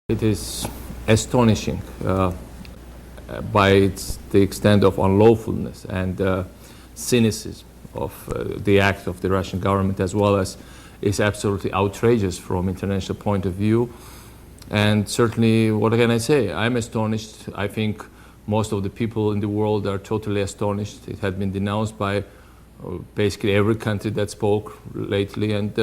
It is astonishing by the extent of unlawfulness and cynicism of the act of the Russian government, as well as is absolutely outrageous from international point of view. And certainly, what can I say? I'm astonished. I think most of the people in the world are totally astonished. It had been denounced by basically every country that spoke lately, and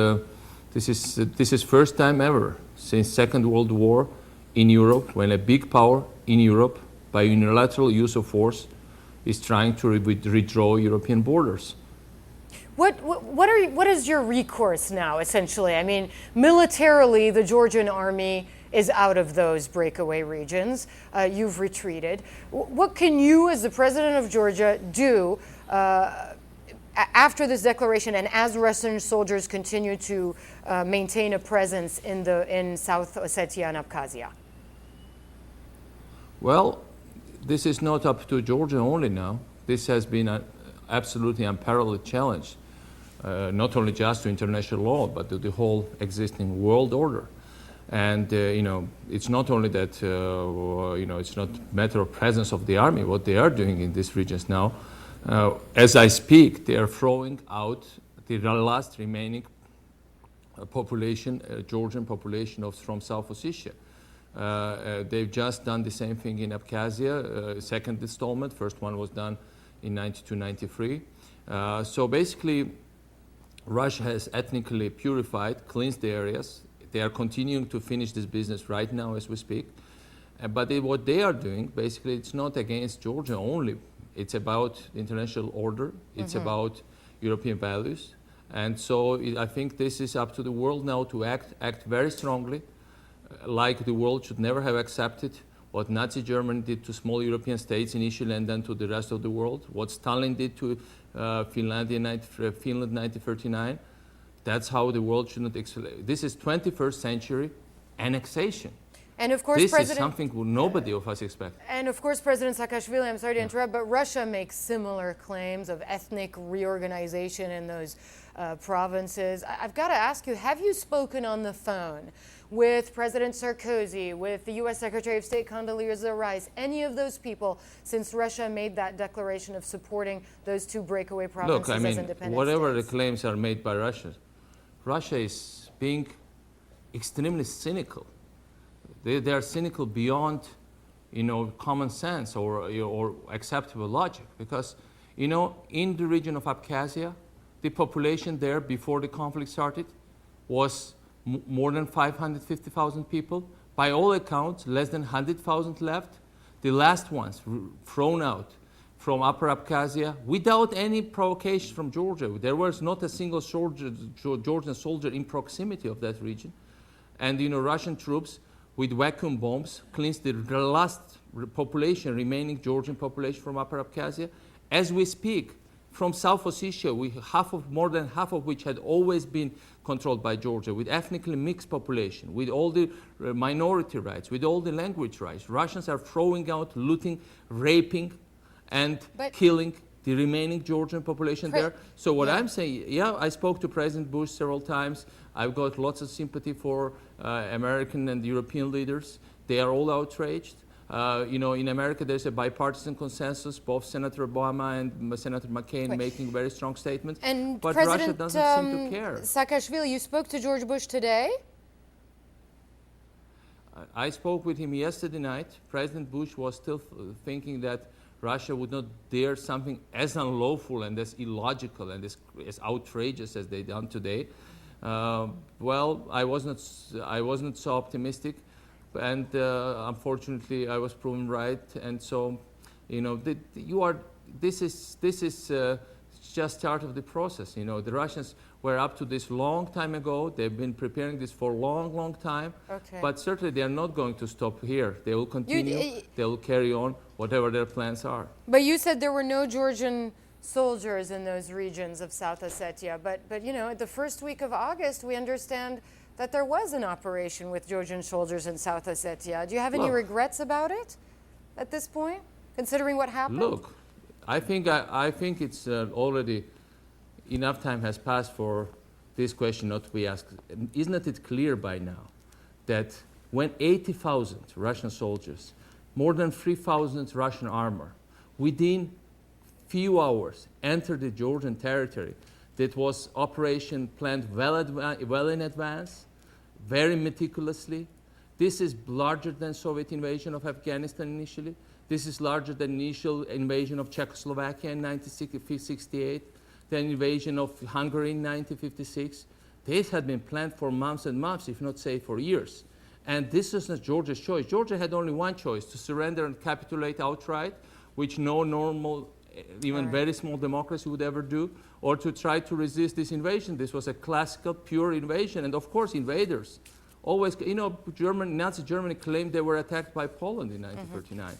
this is first time ever since Second World War in Europe when a big power in Europe, by unilateral use of force, is trying to redraw European borders. What is your recourse now, essentially? I mean, militarily, the Georgian army is out of those breakaway regions. You've retreated. What can you, as the president of Georgia, do after this declaration and as Russian soldiers continue to maintain a presence in South Ossetia and Abkhazia? Well, this is not up to Georgia only now. This has been an absolutely unparalleled challenge, not only just to international law, but to the whole existing world order. And it's not only that it's not a matter of presence of the army. What they are doing in these regions now, as I speak, they are throwing out the last remaining population, Georgian population from South Ossetia. They've just done the same thing in Abkhazia, second installment. First one was done in 92-93. So basically, Russia has ethnically purified, cleansed the areas. They are continuing to finish this business right now as we speak. But what they are doing, basically, it's not against Georgia only. It's about international order. It's about European values. And so I think this is up to the world now to act very strongly, like the world should never have accepted what Nazi Germany did to small European states initially and then to the rest of the world, what Stalin did to Finland in 1939. That's how the world should not accelerate. This is 21st century annexation. And of course, this is something nobody of us expect. And of course, President Saakashvili, I'm sorry to interrupt, but Russia makes similar claims of ethnic reorganization in those provinces. I've got to ask you, have you spoken on the phone with President Sarkozy, with the U.S. Secretary of State Condoleezza Rice, any of those people, since Russia made that declaration of supporting those two breakaway provinces as independent states? Whatever the claims are made by Russia, Russia is being extremely cynical. They are cynical beyond, common sense or acceptable logic. Because, in the region of Abkhazia, the population there before the conflict started was more than 550,000 people. By all accounts, less than 100,000 left. The last ones thrown out from Upper Abkhazia without any provocation from Georgia. There was not a single Georgian soldier in proximity of that region. And, Russian troops with vacuum bombs cleansed the last population, remaining Georgian population from Upper Abkhazia. As we speak, from South Ossetia, more than half of which had always been controlled by Georgia, with ethnically mixed population, with all the minority rights, with all the language rights. Russians are throwing out, looting, raping, and killing the remaining Georgian population there. So what I'm saying, I spoke to President Bush several times. I've got lots of sympathy for American and European leaders. They are all outraged. In America, there's a bipartisan consensus, both Senator Obama and Senator McCain making very strong statements. And but President, Russia doesn't seem to care. Saakashvili, you spoke to George Bush today? I spoke with him yesterday night. President Bush was still thinking that Russia would not dare something as unlawful and as illogical and as outrageous as they've done today. Well, I wasn't so optimistic, and unfortunately, I was proven right. And so, this is just start of the process. The Russians were up to this long time ago. They've been preparing this for a long, long time. Okay. But certainly, they are not going to stop here. They will continue. They will carry on whatever their plans are. But you said there were no Georgian soldiers in those regions of South Ossetia. But the first week of August, we understand that there was an operation with Georgian soldiers in South Ossetia. Do you have any regrets about it at this point, considering what happened? Look, I think it's already enough time has passed for this question not to be asked. Isn't it clear by now that when 80,000 Russian soldiers, more than 3,000 Russian armor, within few hours entered the Georgian territory. That was operation planned well in advance, very meticulously. This is larger than Soviet invasion of Afghanistan initially. This is larger than initial invasion of Czechoslovakia in 1968, the invasion of Hungary in 1956. This had been planned for months and months, if not say for years. And this is not Georgia's choice. Georgia had only one choice, to surrender and capitulate outright, which no normal, even very small democracy would ever do, or to try to resist this invasion. This was a classical, pure invasion. And of course, invaders always, Nazi Germany claimed they were attacked by Poland in 1939.